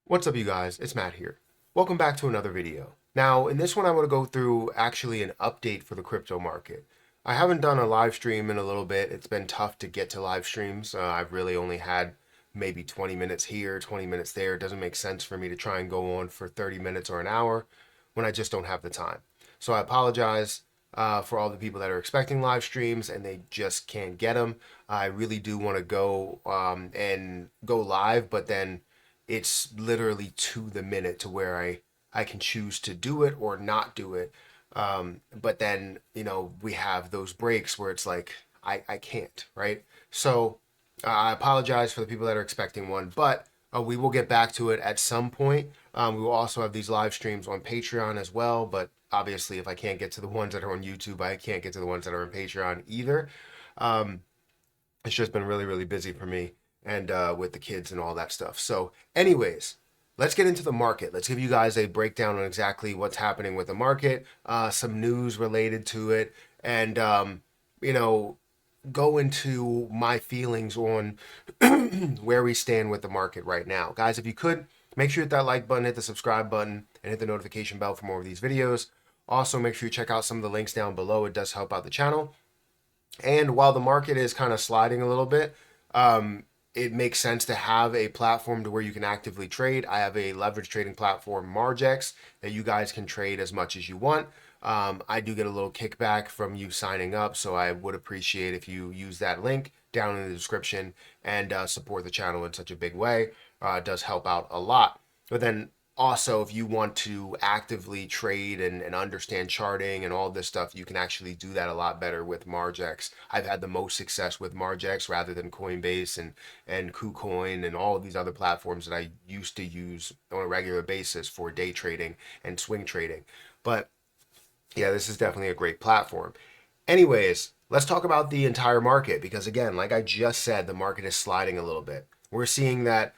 What's up, you guys? It's Matt here. Welcome back to another video. Now, in this one, I want to go through actually an update for the crypto market. I haven't done a live stream in a little bit. It's been tough to get to live streams. I've really only had maybe 20 minutes here, 20 minutes there. It doesn't make sense for me to try and go on for 30 minutes or an hour when I just don't have the time. So I apologize for all the people that are expecting live streams and they just can't get them. I really do want to go and go live, but then it's literally to the minute to where I can choose to do it or not do it. But then, we have those breaks where it's like, I can't, right? So I apologize for the people that are expecting one, but we will get back to it at some point. We will also have these live streams on Patreon as well, but obviously, if I can't get to the ones that are on YouTube, I can't get to the ones that are on Patreon either. Um, it's just been really, really busy for me and with the kids and all that stuff. So, anyways, let's get into the market. Let's give you guys a breakdown on exactly what's happening with the market, some news related to it, and you know, go into my feelings on where we stand with the market right now. Guys, if you could, make sure you hit that like button, hit the subscribe button, and hit the notification bell for more of these videos. Also, make sure you check out some of the links down below. It does help out the channel. And while the market is kind of sliding a little bit, it makes sense to have a platform to where you can actively trade. I have a leverage trading platform, Margex, that you guys can trade as much as you want. I do get a little kickback from you signing up, so I would appreciate if you use that link down in the description and support the channel in such a big way. It does help out a lot. But then also, if you want to actively trade and understand charting and all this stuff, you can actually do that a lot better with Margex. I've had the most success with Margex rather than Coinbase and KuCoin and all of these other platforms that I used to use on a regular basis for day trading and swing trading. But yeah, this is definitely a great platform. Anyways, let's talk about the entire market because, again, like I just said, the market is sliding a little bit. We're seeing that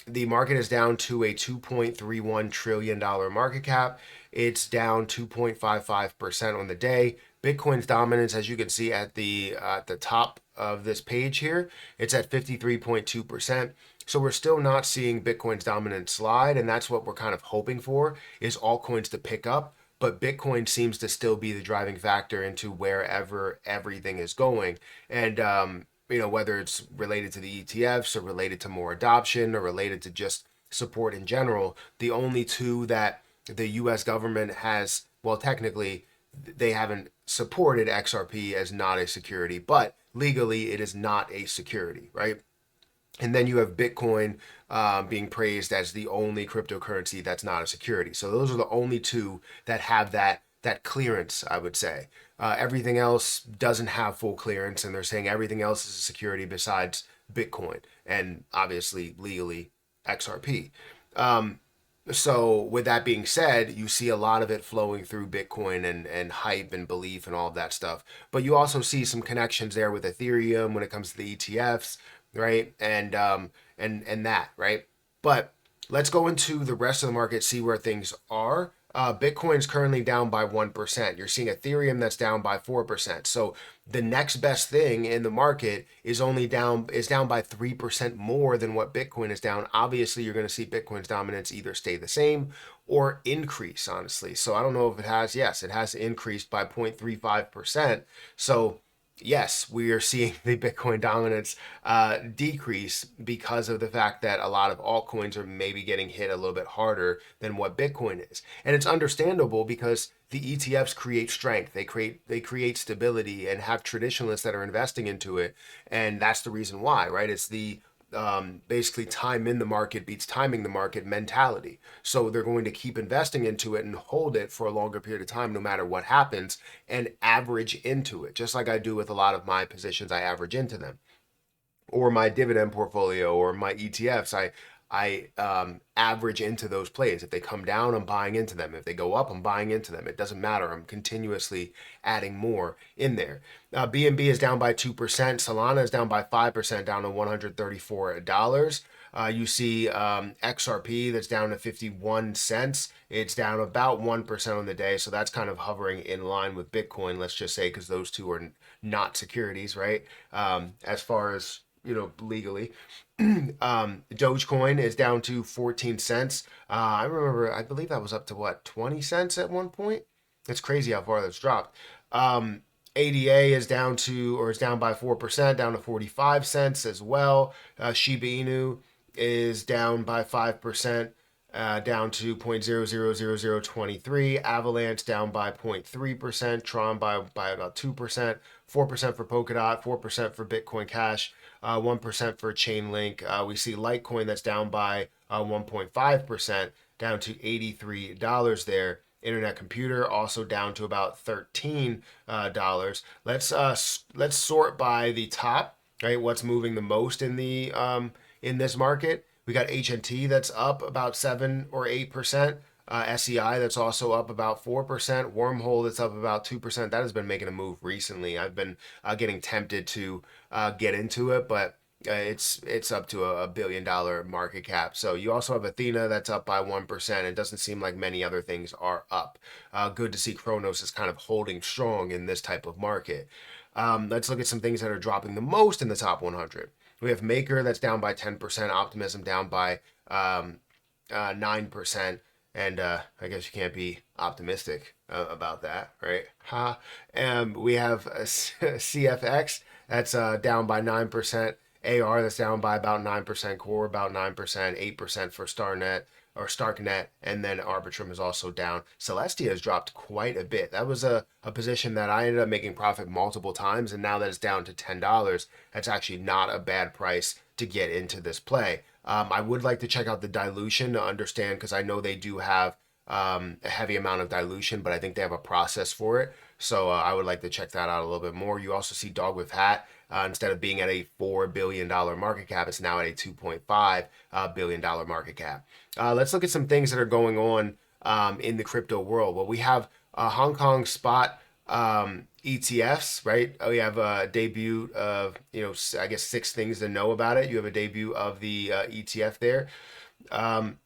the market is down to a $2.31 trillion market cap. It's down 2.55% on the day. Bitcoin's dominance, as you can see at the top of this page here, it's at 53.2%. So we're still not seeing Bitcoin's dominance slide, and that's what we're kind of hoping for, is altcoins to pick up. But Bitcoin seems to still be the driving factor into wherever everything is going. And whether it's related to the ETFs or related to more adoption or related to just support in general, the only two that the US government has, well, technically, they haven't supported XRP as not a security, but legally it is not a security, right? And then you have Bitcoin being praised as the only cryptocurrency that's not a security. So those are the only two that have that clearance, I would say. Everything else doesn't have full clearance, and they're saying everything else is a security besides Bitcoin and obviously legally XRP. So with that being said, you see a lot of it flowing through Bitcoin and hype and belief and all of that stuff. But you also see some connections there with Ethereum when it comes to the ETFs, right? And that, right? But let's go into the rest of the market, see where things are. Bitcoin's currently down by 1%. You're seeing Ethereum that's down by 4%. So the next best thing in the market is down by 3% more than what Bitcoin is down. Obviously, you're going to see Bitcoin's dominance either stay the same or increase, honestly. So I don't know if it has, yes, it has increased by 0.35%. So yes, we are seeing the Bitcoin dominance decrease because of the fact that a lot of altcoins are maybe getting hit a little bit harder than what Bitcoin is. And it's understandable because the ETFs create strength. They create stability and have traditionalists that are investing into it. And that's the reason why, right? It's the basically time in the market beats timing the market mentality. So they're going to keep investing into it and hold it for a longer period of time, no matter what happens, and average into it. Just like I do with a lot of my positions, I average into them, or my dividend portfolio, or my ETFs. I average into those plays. If they come down, I'm buying into them. If they go up, I'm buying into them. It doesn't matter. I'm continuously adding more in there. BNB is down by 2%. Solana is down by 5%, down to $134. You see XRP that's down to 51 cents. It's down about 1% on the day. So that's kind of hovering in line with Bitcoin, let's just say, because those two are not securities, right? As far as legally. Dogecoin is down to 14 cents. I remember, I believe that was up to what, 20 cents at one point? It's crazy how far that's dropped. ADA is down to, or is down by 4%, down to 45 cents as well. Shiba Inu is down by 5%, down to 0.000023. Avalanche down by 0.3%. Tron by about 2%. 4% for Polkadot, 4% for Bitcoin Cash, 1% for Chainlink. We see Litecoin that's down by 1.5%, down to $83 there. Internet Computer also down to about $13. Let's sort by the top, right? What's moving the most in the in this market? We got HNT that's up about 7 or 8%. SEI that's also up about 4%. Wormhole that's up about 2%. That has been making a move recently. I've been getting tempted to get into it, but it's up to a $1 billion market cap. So you also have Athena that's up by 1%. It doesn't seem like many other things are up. Good to see Kronos is kind of holding strong in this type of market. Let's look at some things that are dropping the most in the top 100. We have Maker that's down by 10%. Optimism down by 9%. And I guess you can't be optimistic about that, right? We have CFX that's down by 9%. AR that's down by about 9%. Core about 9%. 8% for Starknet, and then Arbitrum is also down. Celestia has dropped quite a bit. That was a position that I ended up making profit multiple times, and now that it's down to $10, that's actually not a bad price to get into this play. I would like to check out the dilution to understand, because I know they do have a heavy amount of dilution, but I think they have a process for it. So I would like to check that out a little bit more. You also see Dog with Hat. Instead of being at a $4 billion market cap, it's now at a $2.5 billion market cap. Let's look at some things that are going on in the crypto world. Well, we have Hong Kong spot ETFs, right? We have a debut of, I guess 6 things to know about it. You have a debut of the ETF there. The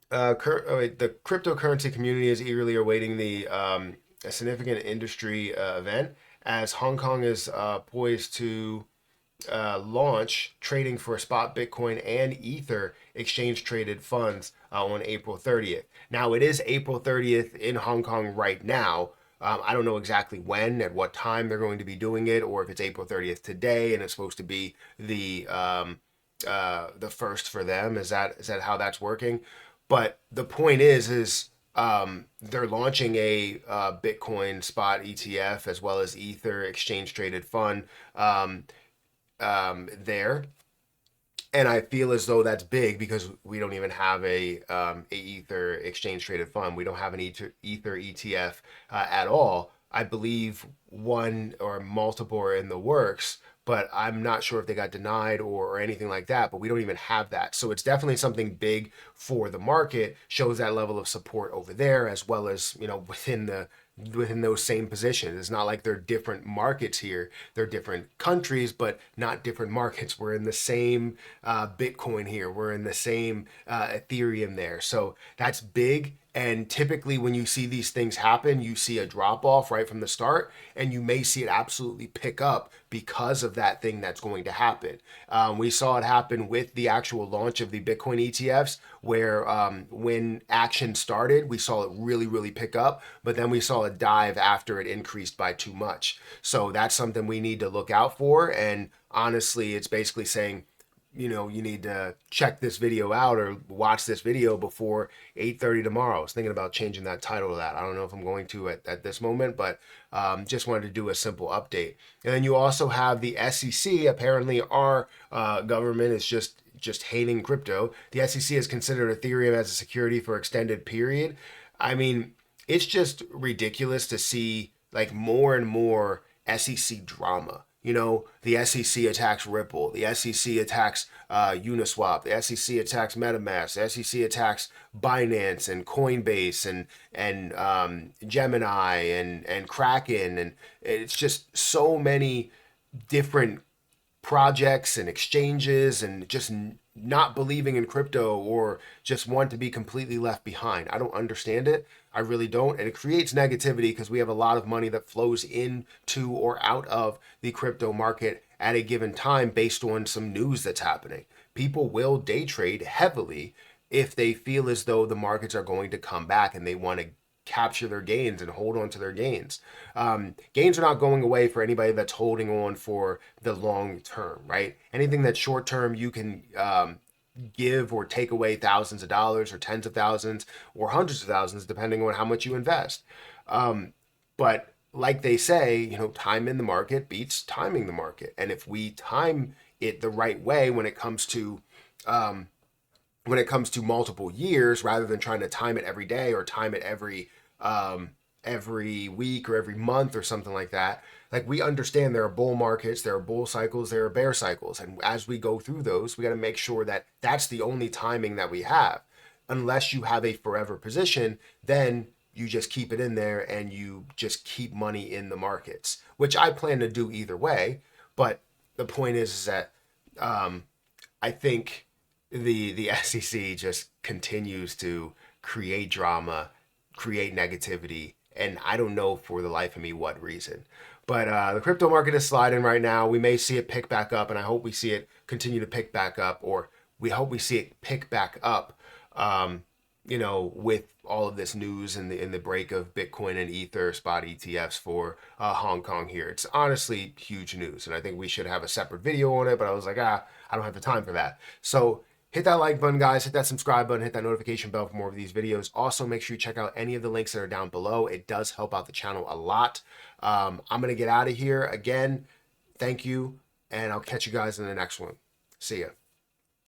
cryptocurrency community is eagerly awaiting the a significant industry event, as Hong Kong is poised to launch trading for spot Bitcoin and Ether exchange traded funds on April 30th. Now, it is April 30th in Hong Kong right now. I don't know exactly when, at what time they're going to be doing it, or if it's April 30th today and it's supposed to be the first for them. Is that how that's working? But the point is they're launching a Bitcoin spot ETF as well as Ether exchange traded fund there. And I feel as though that's big because we don't even have a Ether exchange traded fund. We don't have an Ether ETF at all. I believe one or multiple are in the works, but I'm not sure if they got denied or anything like that, but we don't even have that. So it's definitely something big for the market, shows that level of support over there, as well as, within those same positions. It's not like they're different markets here. They're different countries, but not different markets. We're in the same Bitcoin here. We're in the same Ethereum there. So that's big. And typically when you see these things happen, you see a drop off right from the start, and you may see it absolutely pick up because of that thing that's going to happen. We saw it happen with the actual launch of the Bitcoin ETFs, where when action started, we saw it really, really pick up, but then we saw a dive after it increased by too much. So that's something we need to look out for. And honestly, it's basically saying, you need to check this video out or watch this video before 8:30 tomorrow. I was thinking about changing that title to that. I don't know if I'm going to at this moment, but just wanted to do a simple update. And then you also have the SEC. Apparently, our government is just hating crypto. The SEC has considered Ethereum as a security for extended period. I mean, it's just ridiculous to see like more and more SEC drama. The SEC attacks Ripple, the SEC attacks Uniswap, the SEC attacks MetaMask, the SEC attacks Binance and Coinbase and Gemini and Kraken, and it's just so many different projects and exchanges and just not believing in crypto or just want to be completely left behind. I don't understand it. I really don't. And it creates negativity because we have a lot of money that flows into or out of the crypto market at a given time based on some news that's happening. People will day trade heavily if they feel as though the markets are going to come back and they want to capture their gains and hold on to their gains. Gains are not going away for anybody that's holding on for the long term, right? Anything that's short term, you can give or take away thousands of dollars or tens of thousands or hundreds of thousands, depending on how much you invest. But like they say, you know, time in the market beats timing the market. And if we time it the right way when it comes to multiple years, rather than trying to time it every day or time it every week or every month or something like that. Like, we understand there are bull markets, there are bull cycles, there are bear cycles, and as we go through those, we got to make sure that that's the only timing that we have. Unless you have a forever position, then you just keep it in there and you just keep money in the markets, which I plan to do either way. But the point is that I think the SEC just continues to create drama, create negativity, and I don't know for the life of me what reason. But the crypto market is sliding right now. We may see it pick back up, and I hope we see it continue to pick back up, or we hope we see it pick back up. With all of this news and the break of Bitcoin and Ether spot ETFs for Hong Kong here. It's honestly huge news, and I think we should have a separate video on it, but I was like, I don't have the time for that. So hit that like button, guys, hit that subscribe button, hit that notification bell for more of these videos. Also, make sure you check out any of the links that are down below. It does help out the channel a lot. I'm going to get out of here. Again, thank you, and I'll catch you guys in the next one. See ya.